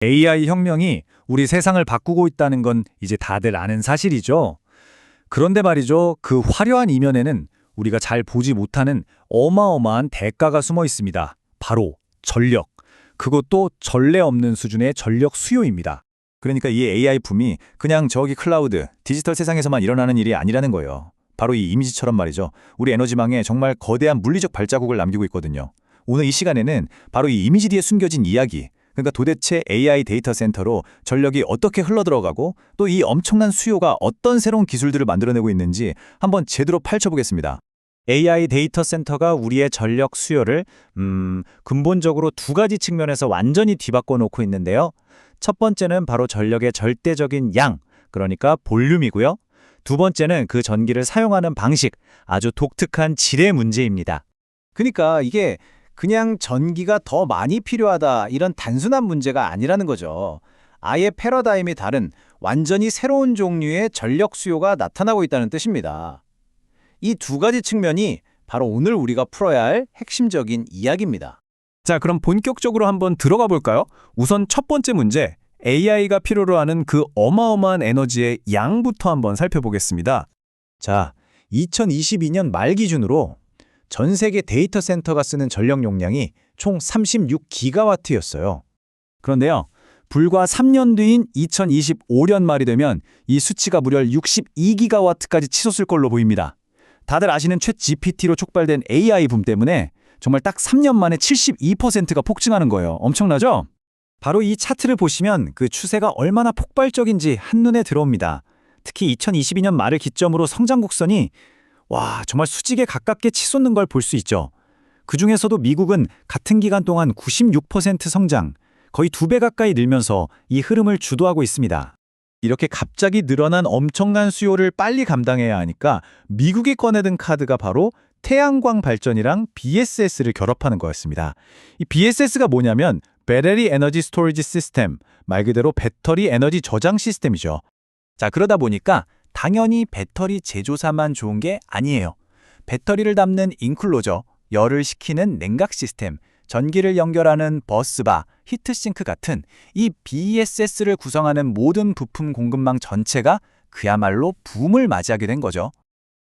AI 혁명이 우리 세상을 바꾸고 있다는 건 이제 다들 아는 사실이죠. 그런데 말이죠, 그 화려한 이면에는 우리가 잘 보지 못하는 어마어마한 대가가 숨어 있습니다. 바로 전력. 그것도 전례 없는 수준의 전력 수요입니다. 그러니까 이 AI 붐이 그냥 저기 클라우드, 디지털 세상에서만 일어나는 일이 아니라는 거예요. 바로 이 이미지처럼 말이죠. 우리 에너지망에 정말 거대한 물리적 발자국을 남기고 있거든요. 오늘 이 시간에는 바로 이 이미지 뒤에 숨겨진 이야기, 그러니까 도대체 AI 데이터 센터로 전력이 어떻게 흘러들어가고 또 이 엄청난 수요가 어떤 새로운 기술들을 만들어내고 있는지 한번 제대로 파헤쳐보겠습니다. AI 데이터 센터가 우리의 전력 수요를 근본적으로 두 가지 측면에서 완전히 뒤바꿔 놓고 있는데요. 첫 번째는 바로 전력의 절대적인 양, 그러니까 볼륨이고요. 두 번째는 그 전기를 사용하는 방식, 아주 독특한 질의 문제입니다. 그러니까 이게 그냥 전기가 더 많이 필요하다 이런 단순한 문제가 아니라는 거죠. 아예 패러다임이 다른 완전히 새로운 종류의 전력 수요가 나타나고 있다는 뜻입니다. 이 두 가지 측면이 바로 오늘 우리가 풀어야 할 핵심적인 이야기입니다. 자, 그럼 본격적으로 한번 들어가 볼까요? 우선 첫 번째 문제, AI가 필요로 하는 그 어마어마한 에너지의 양부터 한번 살펴보겠습니다. 자, 2022년 말 기준으로 전 세계 데이터 센터가 쓰는 전력 용량이 총 36기가와트였어요. 그런데요, 불과 3년 뒤인 2025년 말이 되면 이 수치가 무려 62기가와트까지 치솟을 걸로 보입니다. 다들 아시는 챗 GPT로 촉발된 AI 붐 때문에 정말 딱 3년 만에 72%가 폭증하는 거예요. 엄청나죠? 바로 이 차트를 보시면 그 추세가 얼마나 폭발적인지 한눈에 들어옵니다. 특히 2022년 말을 기점으로 성장 곡선이 정말 수직에 가깝게 치솟는 걸 볼 수 있죠. 그중에서도 미국은 같은 기간 동안 96% 성장, 거의 2배 가까이 늘면서 이 흐름을 주도하고 있습니다. 이렇게 갑자기 늘어난 엄청난 수요를 빨리 감당해야 하니까 미국이 꺼내든 카드가 바로 태양광 발전이랑 BSS를 결합하는 거였습니다. 이 BSS가 뭐냐면 배터리 에너지 스토리지 시스템, 말 그대로 배터리 에너지 저장 시스템이죠. 자, 그러다 보니까 당연히 배터리 제조사만 좋은 게 아니에요. 배터리를 담는 인클로저, 열을 식히는 냉각 시스템, 전기를 연결하는 버스바, 히트싱크 같은 이 BESS를 구성하는 모든 부품 공급망 전체가 그야말로 붐을 맞이하게 된 거죠.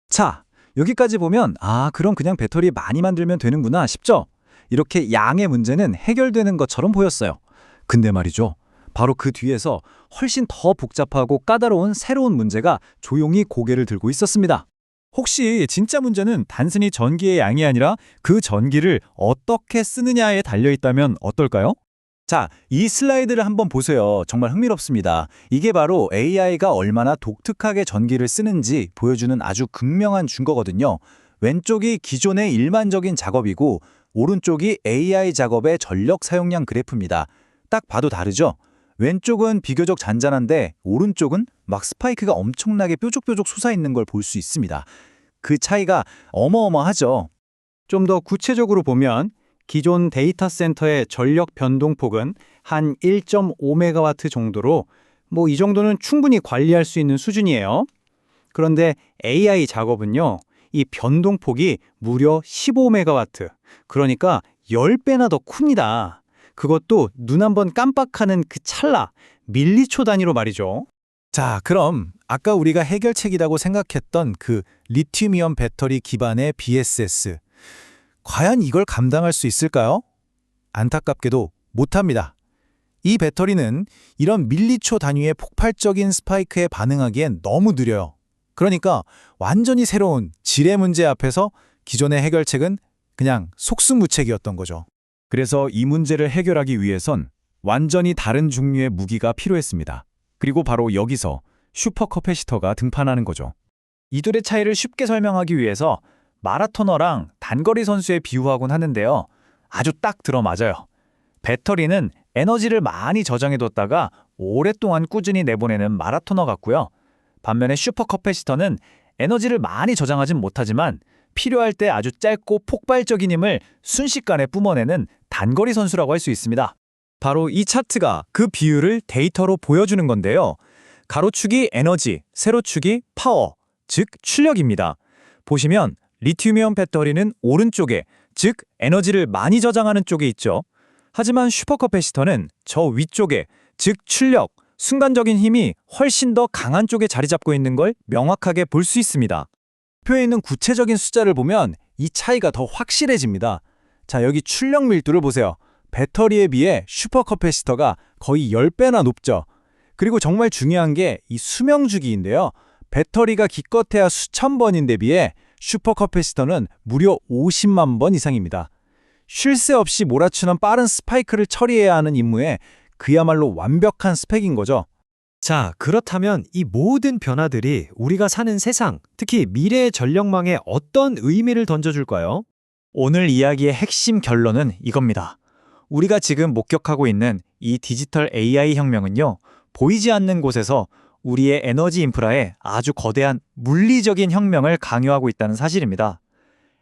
자, 여기까지 보면 그럼 그냥 배터리 많이 만들면 되는구나 싶죠? 이렇게 양의 문제는 해결되는 것처럼 보였어요. 근데 말이죠, 바로 그 뒤에서 훨씬 더 복잡하고 까다로운 새로운 문제가 조용히 고개를 들고 있었습니다. 혹시 진짜 문제는 단순히 전기의 양이 아니라 그 전기를 어떻게 쓰느냐에 달려있다면 어떨까요? 자, 이 슬라이드를 한번 보세요. 정말 흥미롭습니다. 이게 바로 AI가 얼마나 독특하게 전기를 쓰는지 보여주는 아주 극명한 증거거든요. 왼쪽이 기존의 일반적인 작업이고 오른쪽이 AI 작업의 전력 사용량 그래프입니다. 딱 봐도 다르죠? 왼쪽은 비교적 잔잔한데 오른쪽은 막 스파이크가 엄청나게 뾰족뾰족 솟아있는 걸 볼 수 있습니다. 그 차이가 어마어마하죠. 좀 더 구체적으로 보면 기존 데이터 센터의 전력 변동폭은 한 1.5메가와트 정도로 이 정도는 충분히 관리할 수 있는 수준이에요. 그런데 AI 작업은요, 이 변동폭이 무려 15메가와트, 그러니까 10배나 더 큽니다. 그것도 눈 한번 깜빡하는 그 찰나, 밀리초 단위로 말이죠. 자, 그럼 아까 우리가 해결책이라고 생각했던 그 리튬이온 배터리 기반의 BSS, 과연 이걸 감당할 수 있을까요? 안타깝게도 못합니다. 이 배터리는 이런 밀리초 단위의 폭발적인 스파이크에 반응하기엔 너무 느려요. 그러니까 완전히 새로운 질의 문제 앞에서 기존의 해결책은 그냥 속수무책이었던 거죠. 그래서 이 문제를 해결하기 위해선 완전히 다른 종류의 무기가 필요했습니다. 그리고 바로 여기서 슈퍼커패시터가 등판하는 거죠. 이 둘의 차이를 쉽게 설명하기 위해서 마라토너랑 단거리 선수에 비유하곤 하는데요. 아주 딱 들어맞아요. 배터리는 에너지를 많이 저장해뒀다가 오랫동안 꾸준히 내보내는 마라토너 같고요. 반면에 슈퍼커패시터는 에너지를 많이 저장하진 못하지만 필요할 때 아주 짧고 폭발적인 힘을 순식간에 뿜어내는 단거리 선수라고 할 수 있습니다. 바로 이 차트가 그 비율을 데이터로 보여주는 건데요. 가로축이 에너지, 세로축이 파워, 즉 출력입니다. 보시면 리튬이온 배터리는 오른쪽에, 즉 에너지를 많이 저장하는 쪽에 있죠. 하지만 슈퍼커패시터는 저 위쪽에 즉 출력, 순간적인 힘이 훨씬 더 강한 쪽에 자리 잡고 있는 걸 명확하게 볼 수 있습니다. 표에 있는 구체적인 숫자를 보면 이 차이가 더 확실해집니다. 자, 여기 출력 밀도를 보세요. 배터리에 비해 슈퍼커패시터가 거의 10배나 높죠. 그리고 정말 중요한 게 이 수명 주기인데요. 배터리가 기껏해야 수천 번인데 비해 슈퍼커패시터는 무려 50만 번 이상입니다. 쉴 새 없이 몰아치는 빠른 스파이크를 처리해야 하는 임무에 그야말로 완벽한 스펙인 거죠. 자, 그렇다면 이 모든 변화들이 우리가 사는 세상, 특히 미래의 전력망에 어떤 의미를 던져줄까요? 오늘 이야기의 핵심 결론은 이겁니다. 우리가 지금 목격하고 있는 이 디지털 AI 혁명은요, 보이지 않는 곳에서 우리의 에너지 인프라에 아주 거대한 물리적인 혁명을 강요하고 있다는 사실입니다.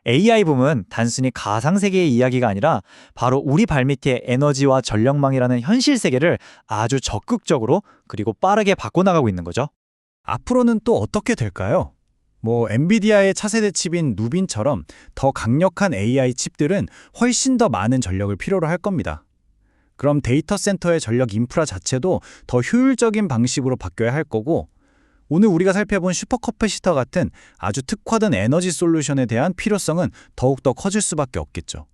AI 붐은 단순히 가상세계의 이야기가 아니라 바로 우리 발밑의 에너지와 전력망이라는 현실 세계를 아주 적극적으로 그리고 빠르게 바꿔나가고 있는 거죠. 앞으로는 또 어떻게 될까요? 엔비디아의 차세대 칩인 누빈처럼 더 강력한 AI 칩들은 훨씬 더 많은 전력을 필요로 할 겁니다. 그럼 데이터 센터의 전력 인프라 자체도 더 효율적인 방식으로 바뀌어야 할 거고, 오늘 우리가 살펴본 슈퍼커패시터 같은 아주 특화된 에너지 솔루션에 대한 필요성은 더욱더 커질 수밖에 없겠죠.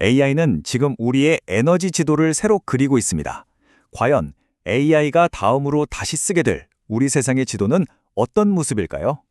AI는 지금 우리의 에너지 지도를 새로 그리고 있습니다. 과연 AI가 다음으로 다시 쓰게 될 우리 세상의 지도는 어떤 모습일까요?